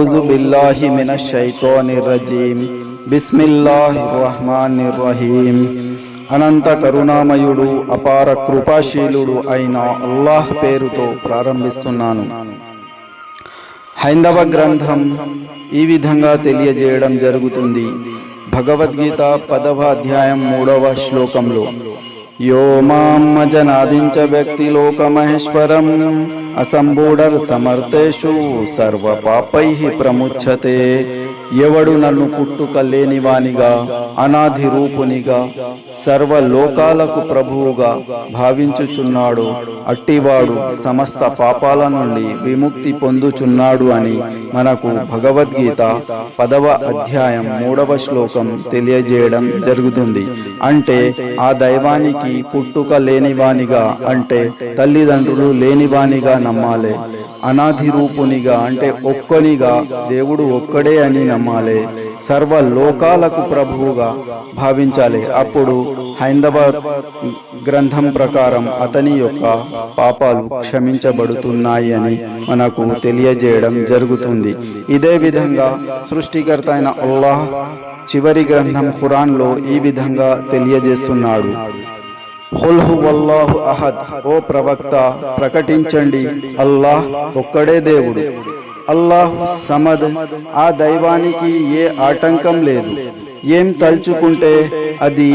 అఊజు బిల్లాహి మినష్ షైతానిర్ రజీం. బిస్మిల్లాహిర్ రహ్మానిర్ రహీం. అనంత కరుణామయుడు అపార కృపాశీలుడు అయిన అల్లాహ్ పేరుతో ప్రారంభిస్తున్నాను. హైందవ గ్రంథం ఈ విధంగా తెలియజేయడం జరుగుతుంది. భగవద్గీత 10వ అధ్యాయం 3వ శ్లోకంలో, యో మాం జనాదించ వ్యక్తి లోకమహేశ్వరం అసంబూఢర్ సమర్థేషు సర్వ పాపైః ప్రముచ్యతే. ఎవడు నన్ను పుట్టుక లేనివానిగా, అనాది రూపునిగా, సర్వలోకాలకు ప్రభువుగా భావించుచున్నాడు, అట్టివాడు సమస్త పాపాల నుండి విముక్తి పొందుచున్నాడు అని మనకు భగవద్గీత 10వ అధ్యాయం 3వ శ్లోకం తెలియజేయడం జరుగుతుంది. అంటే ఆ దైవానికి పుట్టుక లేనివానిగా అంటే తల్లిదండ్రులు లేనివానిగా నమ్మాలి. అనాది రూపునిగా అంటే ఒక్కనిగా, దేవుడు ఒక్కడే అని నమ్మాలి. సర్వలోకాలకు ప్రభువుగా భావించాలి. అప్పుడు హైందవ గ్రంథం ప్రకారం అతని యొక్క పాపాలు క్షమించబడుతున్నాయి అని మనకు తెలియజేయడం జరుగుతుంది. ఇదే విధంగా సృష్టికర్త అయిన అల్లాహ్ చివరి గ్రంథం ఖురాన్లో ఈ విధంగా తెలియజేస్తున్నాడు. ఖుల్ హువల్లాహు అహద్, ఓ ప్రవక్త ప్రకటించండి, అల్లాహ్ ఒక్కడే దేవుడు. అల్లాహు సమద్, ఆ దైవానికి ఏ ఆటంకం లేదు. ఏం తలుచుకుంటే అది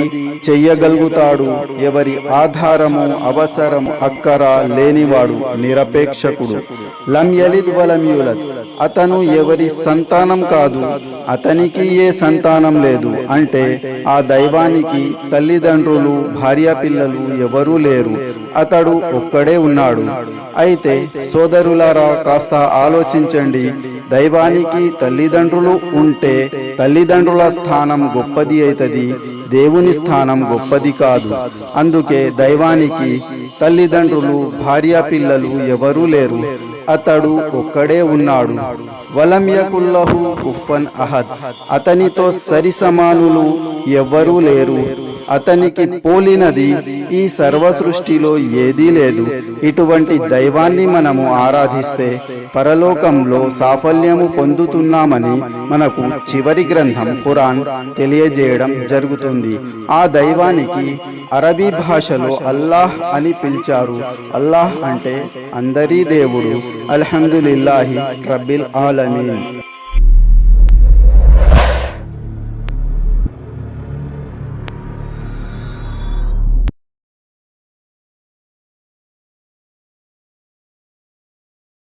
చెయ్యగలుగుతాడు. ఎవరి ఆధారము, అవసరం, అక్కర లేనివాడు, నిరపేక్షకుడు. లం యలిద్ వలం యూలద్, అతను ఎవరి సంతానం కాదు, అతనికి ఏ సంతానం లేదు. అంటే ఆ దైవానికి తల్లిదండ్రులు, భార్య పిల్లలు ఎవరూ లేరు. అతడు ఒక్కడే ఉన్నాడు. అయితే సోదరులారా, కాస్త ఆలోచించండి. దైవానికి తల్లిదండ్రులు ఉంటే తల్లిదండ్రుల స్థానం గొప్పది అవుతుంది, దేవుని స్థానం గొప్పది కాదు. అందుకే దైవానికి తల్లిదండ్రులు, భార్య పిల్లలు ఎవరూ లేరు. అతడు ఒక్కడే ఉన్నాడు. వలం యకుల్లహు కుఫ్వన్ అహద్, అతనితో సరి సమానులు ఎవ్వరూ లేరు. అతనికి పోలినది ఈ సర్వ సృష్టిలో ఏదీ లేదు. ఇటువంటి దైవాన్ని మనము ఆరాధిస్తే పరలోకంలో సాఫల్యము పొందుతున్నామని మనకు చివరి గ్రంథం ఖురాన్ తెలియజేయడం జరుగుతుంది. ఆ దైవానికి అరబీ భాషలో అల్లాహ్ అని పిలిచారు. అల్లాహ్ అంటే అందరి దేవుడు. అల్హమ్దులిల్లాహి రబ్బిల్ ఆలమీన్.